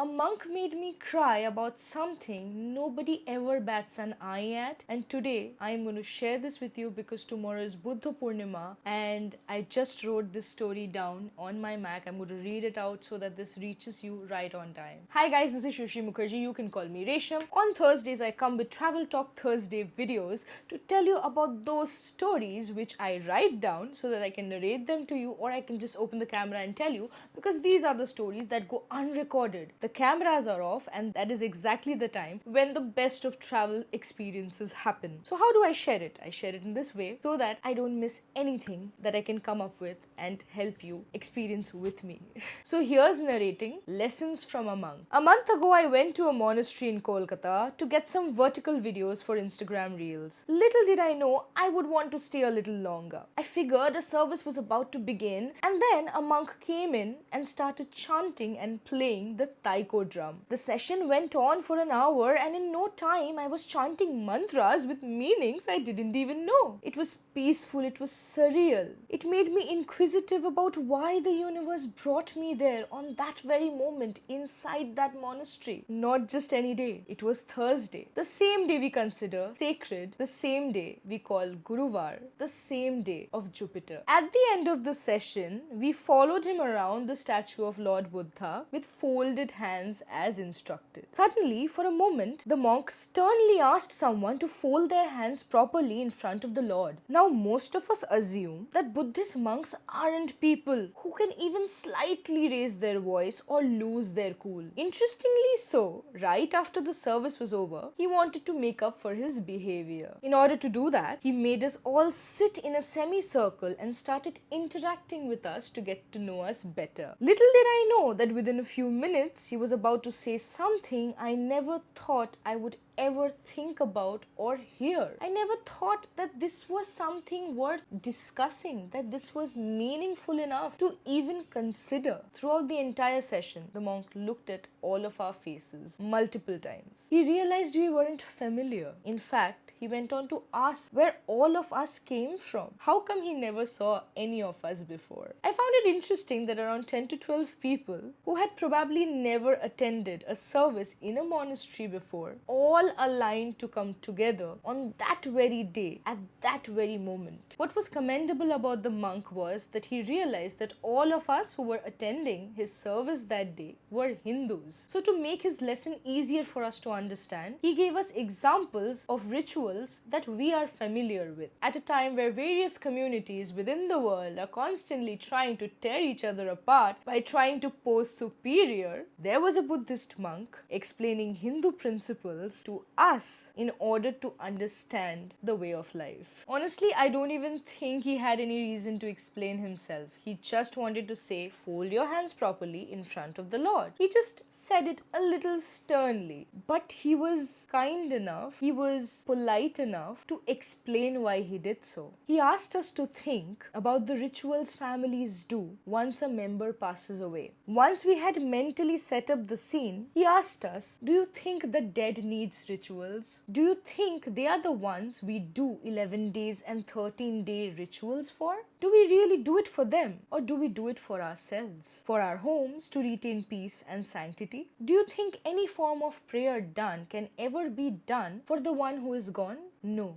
A monk made me cry about something nobody ever bats an eye at, and today I am going to share this with you because tomorrow is Buddha Purnima and I just wrote this story down on my Mac. I'm going to read it out so that this reaches you right on time. Hi guys, this is Shushi Mukherjee. You can call me Resham. On Thursdays, I come with Travel Talk Thursday videos to tell you about those stories which I write down so that I can narrate them to you, or I can just open the camera and tell you, because these are the stories that go unrecorded. The cameras are off, and that is exactly the time when the best of travel experiences happen. So how do I share it? I share it in this way so that I don't miss anything that I can come up with and help you experience with me. So here's narrating Lessons from a Monk. A month ago, I went to a monastery in Kolkata to get some vertical videos for Instagram Reels. Little did I know I would want to stay a little longer. I figured a service was about to begin, and then a monk came in and started chanting and playing the taiko drum. The session went on for an hour, and in no time I was chanting mantras with meanings I didn't even know. It was peaceful, it was surreal. It made me inquisitive about why the universe brought me there on that very moment inside that monastery. Not just any day. It was Thursday, the same day we consider sacred, the same day we call Guruvar, the same day of Jupiter. At the end of the session, we followed him around the statue of Lord Buddha with folded hands as instructed. Suddenly, for a moment, the monk sternly asked someone to fold their hands properly in front of the Lord. Now, most of us assume that Buddhist monks aren't people who can even slightly raise their voice or lose their cool. Interestingly so, right after the service was over, he wanted to make up for his behavior. In order to do that, he made us all sit in a semicircle and started interacting with us to get to know us better. Little did I know that within a few minutes, he was about to say something I never thought I would ever think about or hear. I never thought that this was something worth discussing, that this was meaningful enough to even consider. Throughout the entire session, the monk looked at all of our faces multiple times. He realized we weren't familiar. In fact, he went on to ask where all of us came from. How come he never saw any of us before? I found it interesting that around 10 to 12 people who had probably never attended a service in a monastery before all aligned to come together on that very day, at that very moment. What was commendable about the monk was that he realized that all of us who were attending his service that day were Hindus. So to make his lesson easier for us to understand, he gave us examples of rituals that we are familiar with. At a time where various communities within the world are constantly trying to tear each other apart by trying to pose superior, there was a Buddhist monk explaining Hindu principles to us in order to understand the way of life. Honestly, I don't even think he had any reason to explain himself. He just wanted to say, fold your hands properly in front of the Lord. He just said it a little sternly, but he was kind enough, he was polite enough to explain why he did so. He asked us to think about the rituals families do once a member passes away. Once we had mentally set up the scene, he asked us, do you think the dead needs rituals? Do you think they are the ones we do 11 days and 13-day rituals for? Do we really do it for them, or do we do it for ourselves? For our homes to retain peace and sanctity? Do you think any form of prayer done can ever be done for the one who is gone? No.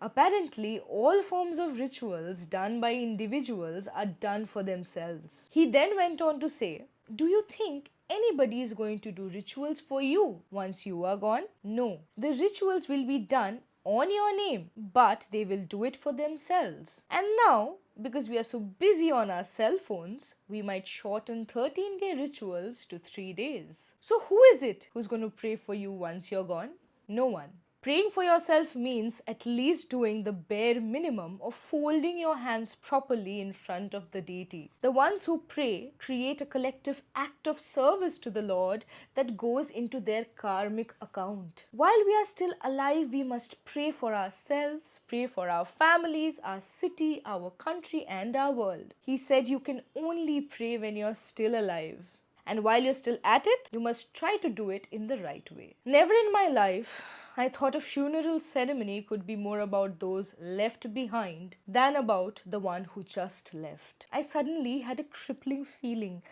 Apparently, all forms of rituals done by individuals are done for themselves. He then went on to say, do you think anybody is going to do rituals for you once you are gone? No. The rituals will be done on your name, but they will do it for themselves. And now, because we are so busy on our cell phones, we might shorten 13-day rituals to 3 days. So who is it who's going to pray for you once you're gone? No one. Praying for yourself means at least doing the bare minimum of folding your hands properly in front of the deity. The ones who pray create a collective act of service to the Lord that goes into their karmic account. While we are still alive, we must pray for ourselves, pray for our families, our city, our country, and our world. He said you can only pray when you're still alive. And while you're still at it, you must try to do it in the right way. Never in my life I thought a funeral ceremony could be more about those left behind than about the one who just left. I suddenly had a crippling feeling.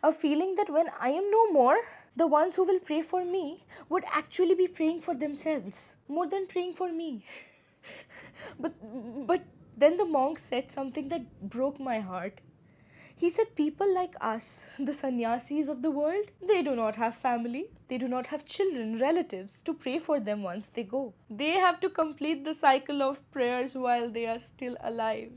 A feeling that when I am no more, The ones who will pray for me would actually be praying for themselves more than praying for me. But but then the monk said something that broke my heart. He said people like us, the sannyasis of the world, they do not have family, they do not have children, relatives to pray for them once they go. They have to complete the cycle of prayers while they are still alive.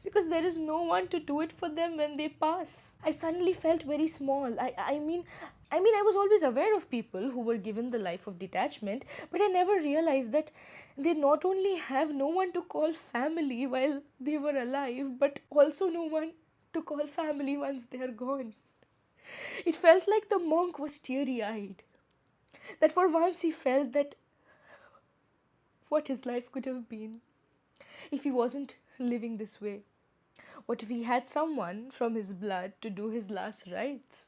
Because there is no one to do it for them when they pass. I suddenly felt very small. I mean, I was always aware of people who were given the life of detachment, but I never realized that they not only have no one to call family while they were alive, but also no one to call family once they are gone. It felt like the monk was teary eyed. That for once he felt that what his life could have been if he wasn't living this way. What if he had someone from his blood to do his last rites?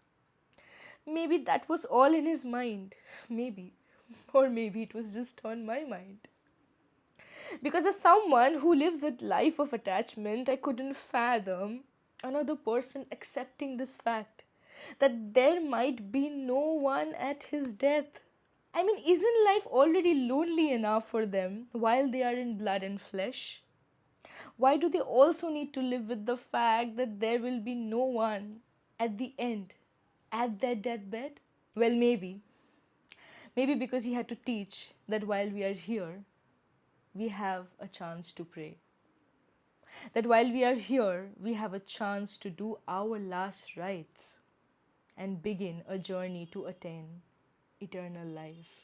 Maybe that was all in his mind. Maybe. Or maybe it was just on my mind. Because as someone who lives a life of attachment, I couldn't fathom another person accepting this fact that there might be no one at his death. I mean, isn't life already lonely enough for them while they are in blood and flesh? Why do they also need to live with the fact that there will be no one at the end, at their deathbed? Well, maybe. Maybe because he had to teach that while we are here, we have a chance to pray. That while we are here, we have a chance to do our last rites and begin a journey to attain eternal life.